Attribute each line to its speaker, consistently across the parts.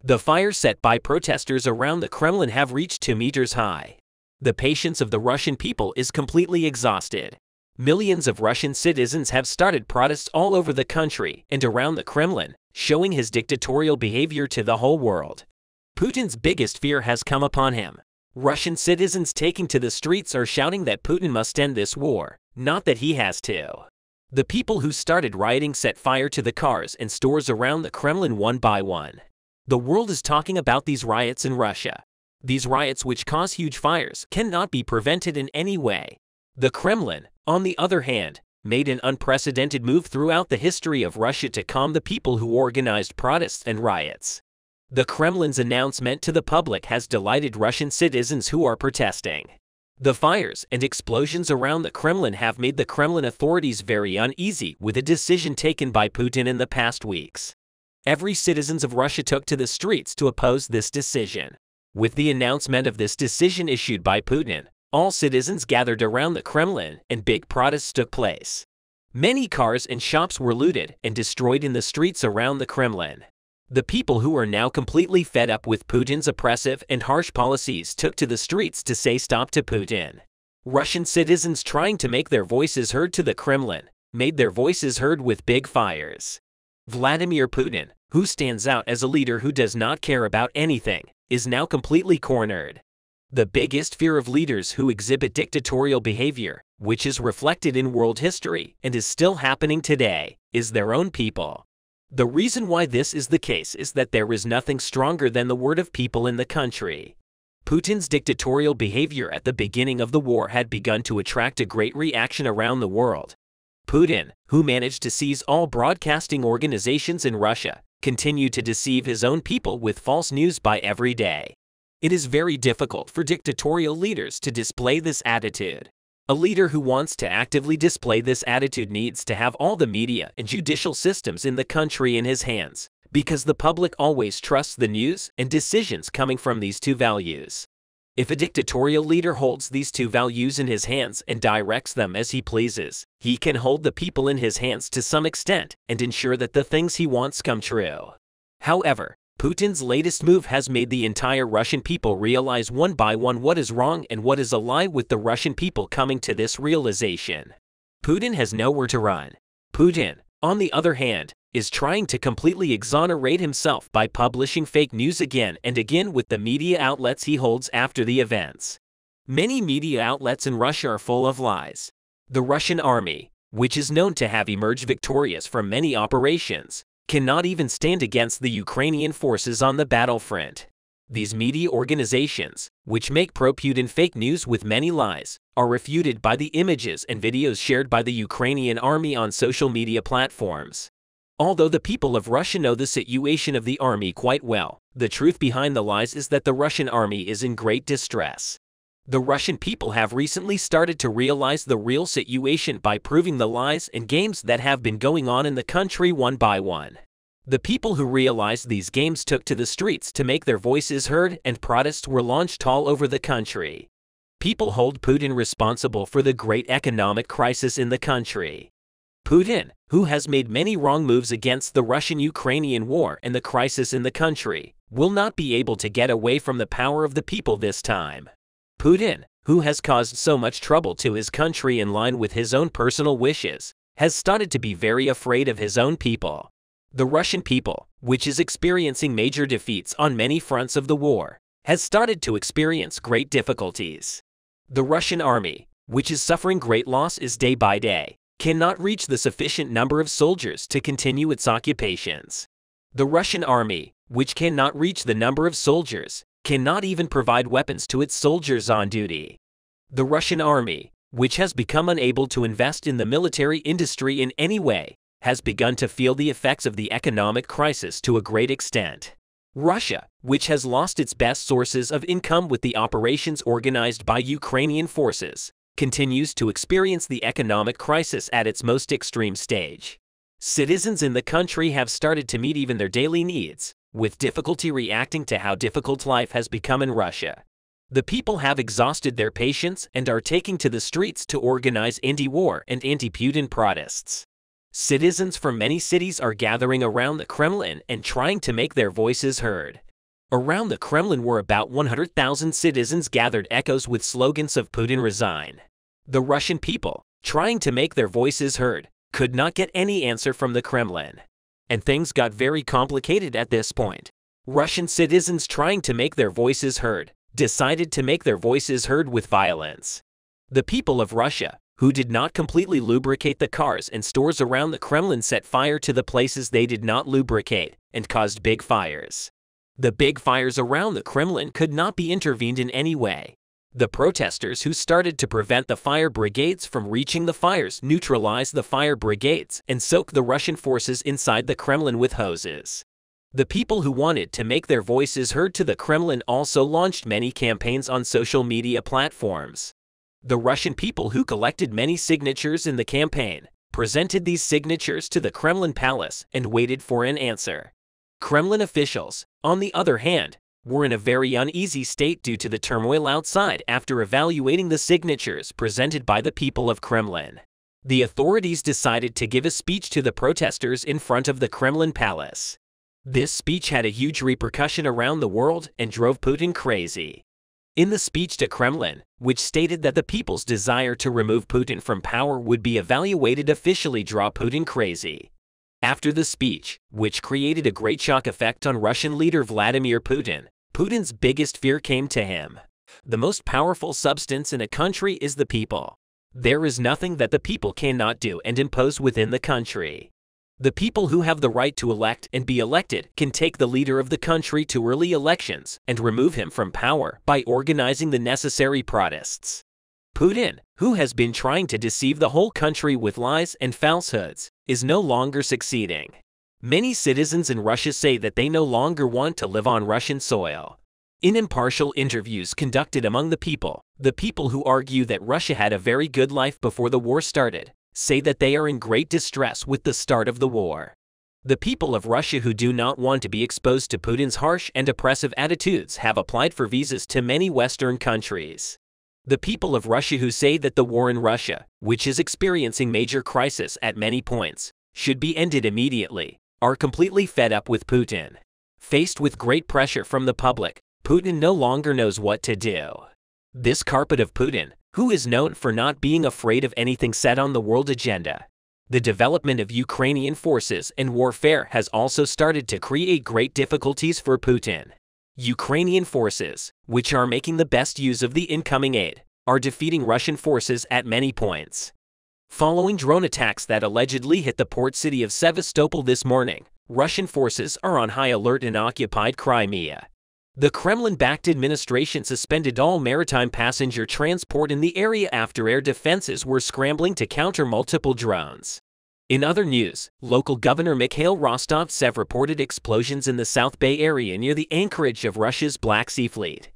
Speaker 1: The fires set by protesters around the Kremlin have reached 2 meters high. The patience of the Russian people is completely exhausted. Millions of Russian citizens have started protests all over the country and around the Kremlin, showing his dictatorial behavior to the whole world. Putin's biggest fear has come upon him. Russian citizens taking to the streets are shouting that Putin must end this war, not that he has to. The people who started rioting set fire to the cars and stores around the Kremlin one by one. The world is talking about these riots in Russia. These riots, which cause huge fires, cannot be prevented in any way. The Kremlin, on the other hand, made an unprecedented move throughout the history of Russia to calm the people who organized protests and riots. The Kremlin's announcement to the public has delighted Russian citizens who are protesting. The fires and explosions around the Kremlin have made the Kremlin authorities very uneasy with a decision taken by Putin in the past weeks. Every citizen of Russia took to the streets to oppose this decision. With the announcement of this decision issued by Putin, all citizens gathered around the Kremlin and big protests took place. Many cars and shops were looted and destroyed in the streets around the Kremlin. The people who are now completely fed up with Putin's oppressive and harsh policies took to the streets to say stop to Putin. Russian citizens trying to make their voices heard to the Kremlin made their voices heard with big fires. Vladimir Putin, who stands out as a leader who does not care about anything, is now completely cornered. The biggest fear of leaders who exhibit dictatorial behavior, which is reflected in world history and is still happening today, is their own people. The reason why this is the case is that there is nothing stronger than the word of people in the country. Putin's dictatorial behavior at the beginning of the war had begun to attract a great reaction around the world. Putin, who managed to seize all broadcasting organizations in Russia, continued to deceive his own people with false news by every day. It is very difficult for dictatorial leaders to display this attitude. A leader who wants to actively display this attitude needs to have all the media and judicial systems in the country in his hands, because the public always trusts the news and decisions coming from these two values. If a dictatorial leader holds these two values in his hands and directs them as he pleases, he can hold the people in his hands to some extent and ensure that the things he wants come true. However, Putin's latest move has made the entire Russian people realize one by one what is wrong and what is a lie, with the Russian people coming to this realization. Putin has nowhere to run. Putin, on the other hand, is trying to completely exonerate himself by publishing fake news again and again with the media outlets he holds after the events. Many media outlets in Russia are full of lies. The Russian army, which is known to have emerged victorious from many operations, cannot even stand against the Ukrainian forces on the battlefront. These media organizations, which make pro-Putin fake news with many lies, are refuted by the images and videos shared by the Ukrainian army on social media platforms. Although the people of Russia know the situation of the army quite well, the truth behind the lies is that the Russian army is in great distress. The Russian people have recently started to realize the real situation by proving the lies and games that have been going on in the country one by one. The people who realized these games took to the streets to make their voices heard, and protests were launched all over the country. People hold Putin responsible for the great economic crisis in the country. Putin, who has made many wrong moves against the Russian-Ukrainian war and the crisis in the country, will not be able to get away from the power of the people this time. Putin, who has caused so much trouble to his country in line with his own personal wishes, has started to be very afraid of his own people. The Russian people, which is experiencing major defeats on many fronts of the war, has started to experience great difficulties. The Russian army, which is suffering great losses day by day, cannot reach the sufficient number of soldiers to continue its occupations. The Russian army, which cannot reach the number of soldiers, cannot even provide weapons to its soldiers on duty. The Russian army, which has become unable to invest in the military industry in any way, has begun to feel the effects of the economic crisis to a great extent. Russia, which has lost its best sources of income with the operations organized by Ukrainian forces, continues to experience the economic crisis at its most extreme stage. Citizens in the country have started to meet even their daily needs, with difficulty reacting to how difficult life has become in Russia. The people have exhausted their patience and are taking to the streets to organize anti-war and anti-Putin protests. Citizens from many cities are gathering around the Kremlin and trying to make their voices heard. Around the Kremlin were about 100,000 citizens gathered, echoes with slogans of "Putin resign." The Russian people, trying to make their voices heard, could not get any answer from the Kremlin. And things got very complicated at this point. Russian citizens trying to make their voices heard decided to make their voices heard with violence. The people of Russia, who did not completely lubricate the cars and stores around the Kremlin, set fire to the places they did not lubricate and caused big fires. The big fires around the Kremlin could not be intervened in any way. The protesters who started to prevent the fire brigades from reaching the fires neutralized the fire brigades and soaked the Russian forces inside the Kremlin with hoses. The people who wanted to make their voices heard to the Kremlin also launched many campaigns on social media platforms. The Russian people who collected many signatures in the campaign presented these signatures to the Kremlin palace and waited for an answer. Kremlin officials, on the other hand, were in a very uneasy state due to the turmoil outside after evaluating the signatures presented by the people of Kremlin. The authorities decided to give a speech to the protesters in front of the Kremlin palace. This speech had a huge repercussion around the world and drove Putin crazy. In the speech to Kremlin, which stated that the people's desire to remove Putin from power would be evaluated, officially draw Putin crazy. After the speech, which created a great shock effect on Russian leader Vladimir Putin, Putin's biggest fear came to him. The most powerful substance in a country is the people. There is nothing that the people cannot do and impose within the country. The people who have the right to elect and be elected can take the leader of the country to early elections and remove him from power by organizing the necessary protests. Putin, who has been trying to deceive the whole country with lies and falsehoods, is no longer succeeding. Many citizens in Russia say that they no longer want to live on Russian soil. In impartial interviews conducted among the people who argue that Russia had a very good life before the war started, say that they are in great distress with the start of the war. The people of Russia who do not want to be exposed to Putin's harsh and oppressive attitudes have applied for visas to many Western countries. The people of Russia who say that the war in Russia, which is experiencing major crisis at many points, should be ended immediately, are completely fed up with Putin. Faced with great pressure from the public, Putin no longer knows what to do. This carpet of Putin, who is known for not being afraid of anything set on the world agenda. The development of Ukrainian forces and warfare has also started to create great difficulties for Putin. Ukrainian forces, which are making the best use of the incoming aid, are defeating Russian forces at many points. Following drone attacks that allegedly hit the port city of Sevastopol this morning, Russian forces are on high alert in occupied Crimea. The Kremlin-backed administration suspended all maritime passenger transport in the area after air defenses were scrambling to counter multiple drones. In other news, local governor Mikhail Rostov-Sev reported explosions in the South Bay area near the anchorage of Russia's Black Sea Fleet.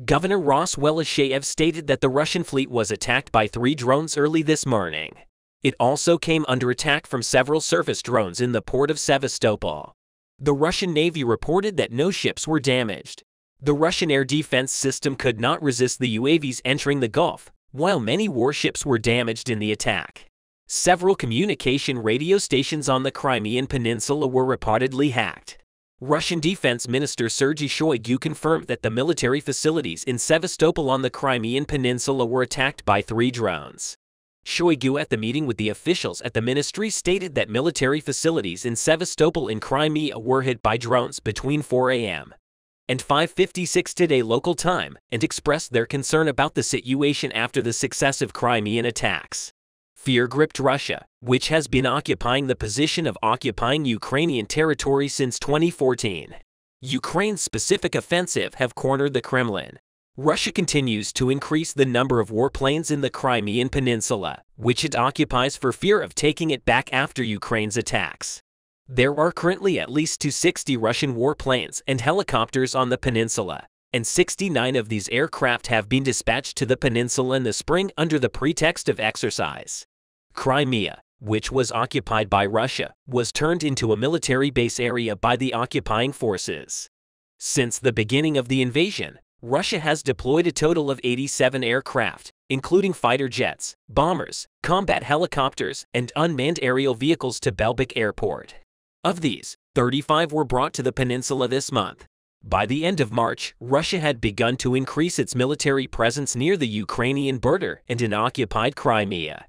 Speaker 1: Governor Roswellasheyev stated that the Russian fleet was attacked by 3 drones early this morning. It also came under attack from several surface drones in the port of Sevastopol. The Russian Navy reported that no ships were damaged. The Russian air defense system could not resist the UAVs entering the Gulf, while many warships were damaged in the attack. Several communication radio stations on the Crimean Peninsula were reportedly hacked. Russian Defense Minister Sergei Shoigu confirmed that the military facilities in Sevastopol on the Crimean Peninsula were attacked by 3 drones. Shoigu, at the meeting with the officials at the ministry, stated that military facilities in Sevastopol in Crimea were hit by drones between 4 a.m. and 5:56 today local time, and expressed their concern about the situation after the successive Crimean attacks. Fear gripped Russia, which has been occupying the position of occupying Ukrainian territory since 2014. Ukraine's specific offensive have cornered the Kremlin. Russia continues to increase the number of warplanes in the Crimean Peninsula, which it occupies for fear of taking it back after Ukraine's attacks. There are currently at least 260 Russian warplanes and helicopters on the peninsula, and 69 of these aircraft have been dispatched to the peninsula in the spring under the pretext of exercise. Crimea, which was occupied by Russia, was turned into a military base area by the occupying forces. Since the beginning of the invasion, Russia has deployed a total of 87 aircraft, including fighter jets, bombers, combat helicopters, and unmanned aerial vehicles to Belbek Airport. Of these, 35 were brought to the peninsula this month. By the end of March, Russia had begun to increase its military presence near the Ukrainian border and in occupied Crimea.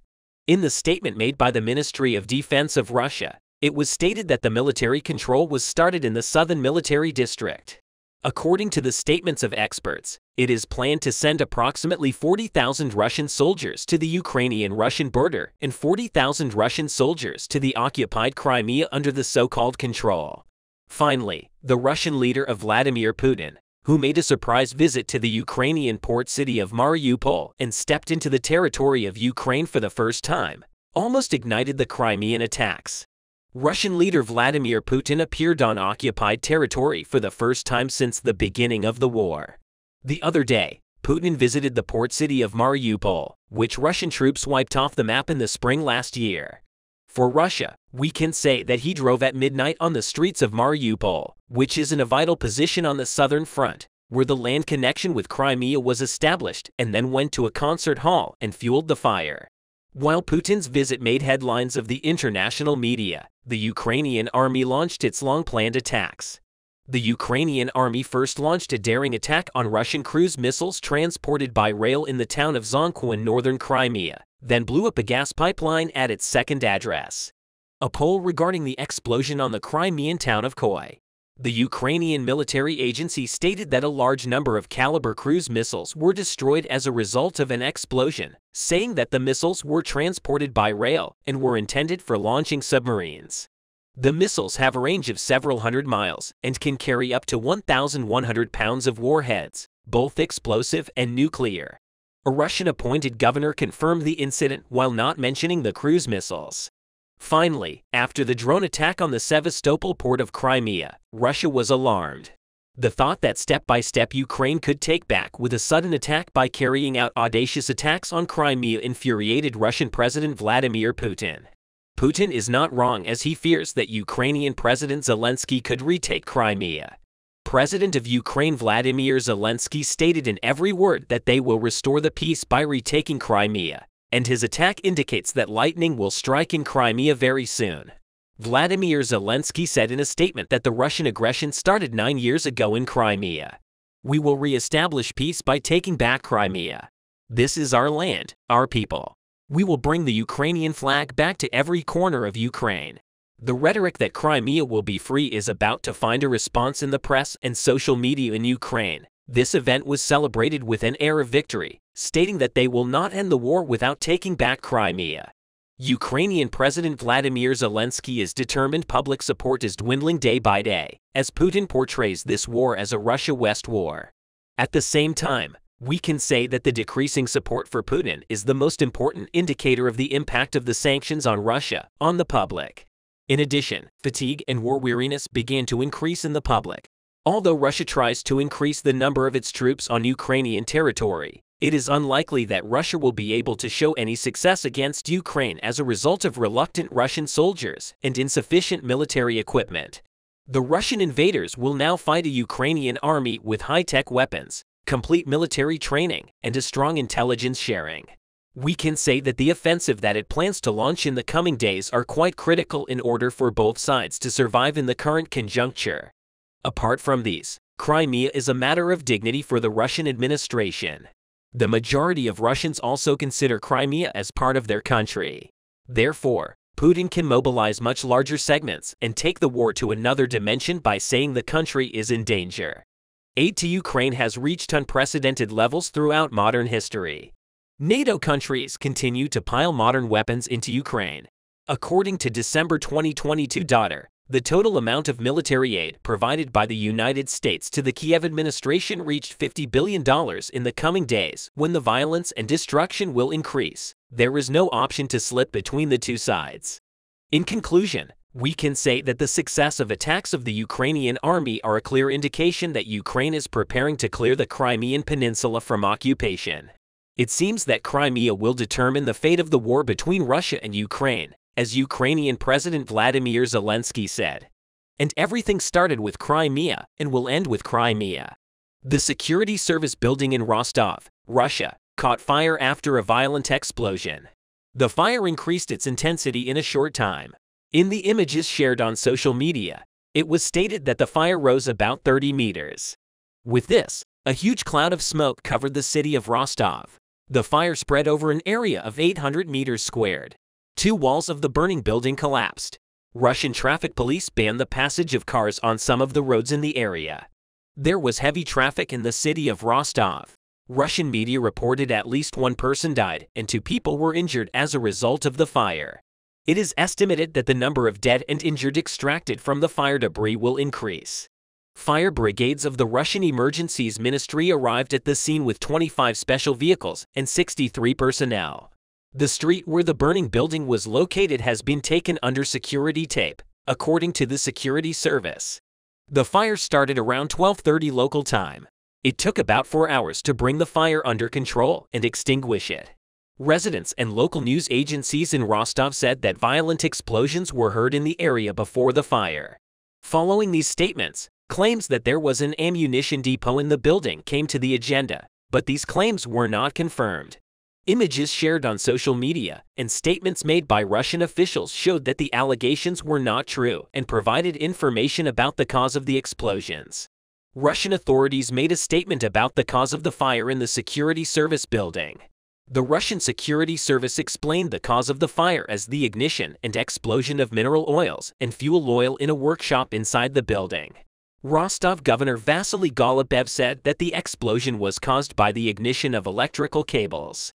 Speaker 1: In the statement made by the Ministry of Defense of Russia, it was stated that the military control was started in the southern military district. According to the statements of experts, it is planned to send approximately 40,000 Russian soldiers to the Ukrainian-Russian border and 40,000 Russian soldiers to the occupied Crimea under the so-called control. Finally, the Russian leader of Vladimir Putin, who made a surprise visit to the Ukrainian port city of Mariupol and stepped into the territory of Ukraine for the first time, almost ignited the Crimean attacks. Russian leader Vladimir Putin appeared on occupied territory for the first time since the beginning of the war. The other day, Putin visited the port city of Mariupol, which Russian troops wiped off the map in the spring last year. For Russia, we can say that he drove at midnight on the streets of Mariupol, which is in a vital position on the southern front, where the land connection with Crimea was established, and then went to a concert hall and fueled the fire. While Putin's visit made headlines of the international media, the Ukrainian army launched its long-planned attacks. The Ukrainian army first launched a daring attack on Russian cruise missiles transported by rail in the town of Zonko in northern Crimea, then blew up a gas pipeline at its second address. A poll regarding the explosion on the Crimean town of Koi. The Ukrainian military agency stated that a large number of Caliber cruise missiles were destroyed as a result of an explosion, saying that the missiles were transported by rail and were intended for launching submarines. The missiles have a range of several hundred miles and can carry up to 1,100 pounds of warheads, both explosive and nuclear. A Russian-appointed governor confirmed the incident while not mentioning the cruise missiles. Finally, after the drone attack on the Sevastopol port of Crimea, Russia was alarmed. The thought that step-by-step Ukraine could take back with a sudden attack by carrying out audacious attacks on Crimea infuriated Russian President Vladimir Putin. Putin is not wrong as he fears that Ukrainian President Zelensky could retake Crimea. President of Ukraine Vladimir Zelensky stated in every word that they will restore the peace by retaking Crimea, and his attack indicates that lightning will strike in Crimea very soon. Vladimir Zelensky said in a statement that the Russian aggression started 9 years ago in Crimea. We will re-establish peace by taking back Crimea. This is our land, our people. We will bring the Ukrainian flag back to every corner of Ukraine. The rhetoric that Crimea will be free is about to find a response in the press and social media in Ukraine. This event was celebrated with an air of victory, stating that they will not end the war without taking back Crimea. Ukrainian President Vladimir Zelensky is determined public support is dwindling day by day, as Putin portrays this war as a Russia-West war. At the same time, we can say that the decreasing support for Putin is the most important indicator of the impact of the sanctions on Russia, on the public. In addition, fatigue and war weariness began to increase in the public. Although Russia tries to increase the number of its troops on Ukrainian territory, it is unlikely that Russia will be able to show any success against Ukraine as a result of reluctant Russian soldiers and insufficient military equipment. The Russian invaders will now fight a Ukrainian army with high-tech weapons, complete military training, and a strong intelligence sharing. We can say that the offensive that it plans to launch in the coming days are quite critical in order for both sides to survive in the current conjuncture. Apart from these, Crimea is a matter of dignity for the Russian administration. The majority of Russians also consider Crimea as part of their country. Therefore, Putin can mobilize much larger segments and take the war to another dimension by saying the country is in danger. Aid to Ukraine has reached unprecedented levels throughout modern history. NATO countries continue to pile modern weapons into Ukraine. According to December 2022 data, the total amount of military aid provided by the United States to the Kiev administration reached $50 billion in the coming days. When the violence and destruction will increase, there is no option to slip between the two sides. In conclusion, we can say that the success of attacks of the Ukrainian army are a clear indication that Ukraine is preparing to clear the Crimean Peninsula from occupation. It seems that Crimea will determine the fate of the war between Russia and Ukraine, as Ukrainian President Vladimir Zelensky said. And everything started with Crimea and will end with Crimea. The security service building in Rostov, Russia, caught fire after a violent explosion. The fire increased its intensity in a short time. In the images shared on social media, It was stated that the fire rose about 30 meters. With this, a huge cloud of smoke covered the city of Rostov. The fire spread over an area of 800 meters squared. 2 walls of the burning building collapsed. Russian traffic police banned the passage of cars on some of the roads in the area. There was heavy traffic in the city of Rostov. Russian media reported at least 1 person died and 2 people were injured as a result of the fire. It is estimated that the number of dead and injured extracted from the fire debris will increase. Fire brigades of the Russian Emergencies Ministry arrived at the scene with 25 special vehicles and 63 personnel. The street where the burning building was located has been taken under security tape, according to the security service. The fire started around 12:30 local time. It took about 4 hours to bring the fire under control and extinguish it. Residents and local news agencies in Rostov said that violent explosions were heard in the area before the fire. Following these statements, claims that there was an ammunition depot in the building came to the agenda, but these claims were not confirmed. Images shared on social media and statements made by Russian officials showed that the allegations were not true and provided information about the cause of the explosions. Russian authorities made a statement about the cause of the fire in the security service building. The Russian security service explained the cause of the fire as the ignition and explosion of mineral oils and fuel oil in a workshop inside the building. Rostov Governor Vasily Golubev said that the explosion was caused by the ignition of electrical cables.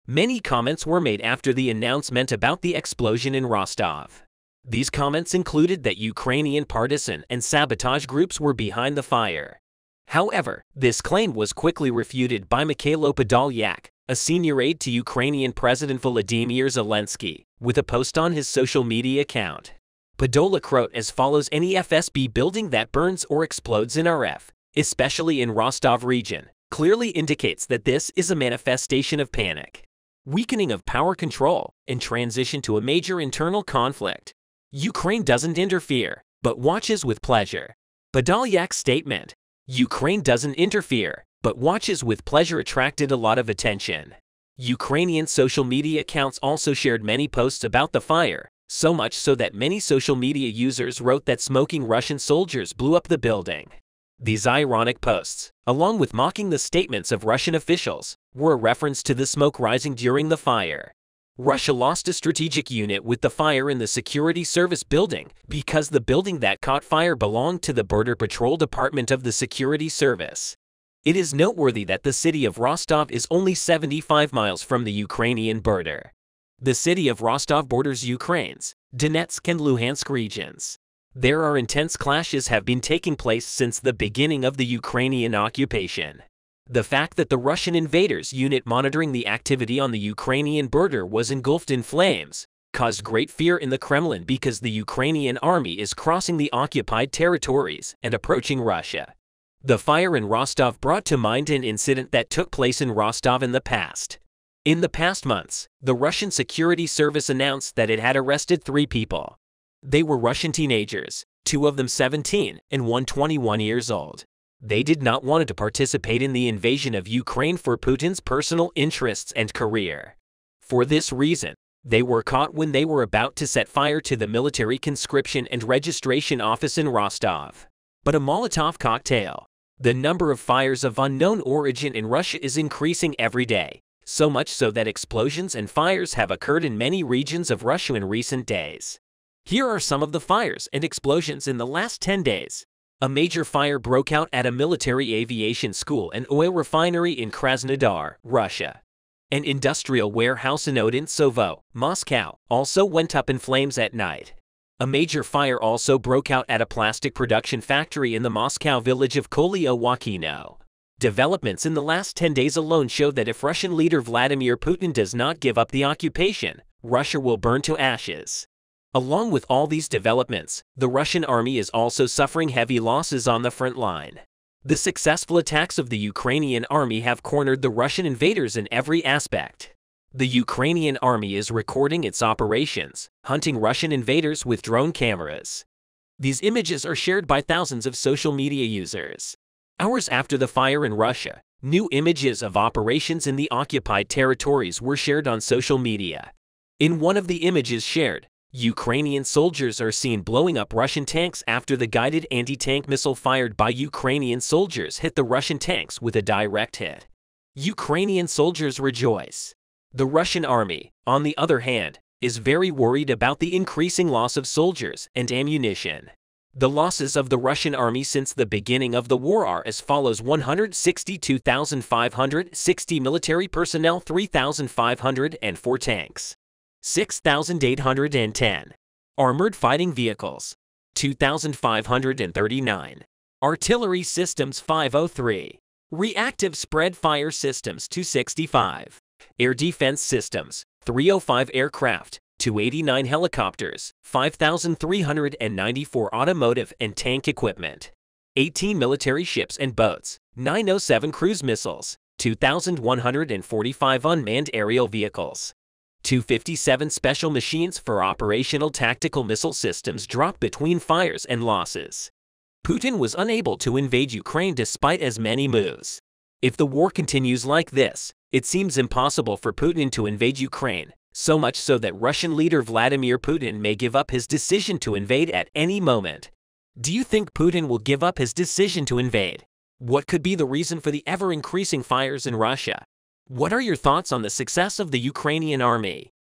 Speaker 1: Many comments were made after the announcement about the explosion in Rostov. These comments included that Ukrainian partisan and sabotage groups were behind the fire. However, this claim was quickly refuted by Mikhailo Podolyak, a senior aide to Ukrainian President Volodymyr Zelensky, with a post on his social media account. Podolyak wrote as follows: "Any FSB building that burns or explodes in RF, especially in Rostov region, clearly indicates that this is a manifestation of panic, weakening of power control, and transition to a major internal conflict. Ukraine doesn't interfere, but watches with pleasure." Podolyak's statement, "Ukraine doesn't interfere, but watches with pleasure," attracted a lot of attention. Ukrainian social media accounts also shared many posts about the fire, so much so that many social media users wrote that smoking Russian soldiers blew up the building. These ironic posts, along with mocking the statements of Russian officials, were a reference to the smoke rising during the fire. Russia lost a strategic unit with the fire in the security service building because the building that caught fire belonged to the Border Patrol Department of the Security Service. It is noteworthy that the city of Rostov is only 75 miles from the Ukrainian border. The city of Rostov borders Ukraine's Donetsk and Luhansk regions. There are intense clashes have been taking place since the beginning of the Ukrainian occupation. The fact that the Russian invaders unit monitoring the activity on the Ukrainian border was engulfed in flames caused great fear in the Kremlin because the Ukrainian army is crossing the occupied territories and approaching Russia. The fire in Rostov brought to mind an incident that took place in Rostov in the past. In the past months, the Russian security service announced that it had arrested 3 people. They were Russian teenagers, 2 of them 17 and 1 21 years old. They did not want to participate in the invasion of Ukraine for Putin's personal interests and career. For this reason, they were caught when they were about to set fire to the military conscription and registration office in Rostov. But a Molotov cocktail. The number of fires of unknown origin in Russia is increasing every day, so much so that explosions and fires have occurred in many regions of Russia in recent days. Here are some of the fires and explosions in the last 10 days. A major fire broke out at a military aviation school and oil refinery in Krasnodar, Russia. An industrial warehouse in Odintsovo, Moscow, also went up in flames at night. A major fire also broke out at a plastic production factory in the Moscow village of Kolyo-Wakino. Developments in the last 10 days alone show that if Russian leader Vladimir Putin does not give up the occupation, Russia will burn to ashes. Along with all these developments, the Russian army is also suffering heavy losses on the front line. The successful attacks of the Ukrainian army have cornered the Russian invaders in every aspect. The Ukrainian army is recording its operations, hunting Russian invaders with drone cameras. These images are shared by thousands of social media users. Hours after the fire in Russia, new images of operations in the occupied territories were shared on social media. In one of the images shared, Ukrainian soldiers are seen blowing up Russian tanks after the guided anti-tank missile fired by Ukrainian soldiers hit the Russian tanks with a direct hit. Ukrainian soldiers rejoice. The Russian army, on the other hand, is very worried about the increasing loss of soldiers and ammunition. The losses of the Russian army since the beginning of the war are as follows: 162,560 military personnel, 3,504 tanks, 6,810 armored fighting vehicles, 2,539 artillery systems, 503 reactive spread fire systems, 265 air defense systems, 305 aircraft, 289 helicopters, 5,394 automotive and tank equipment, 18 military ships and boats, 907 cruise missiles, 2,145 unmanned aerial vehicles, 257 special machines for operational tactical missile systems dropped between fires and losses. Putin was unable to invade Ukraine despite as many moves. If the war continues like this, it seems impossible for Putin to invade Ukraine, so much so that Russian leader Vladimir Putin may give up his decision to invade at any moment. Do you think Putin will give up his decision to invade? What could be the reason for the ever-increasing fires in Russia? What are your thoughts on the success of the Ukrainian army?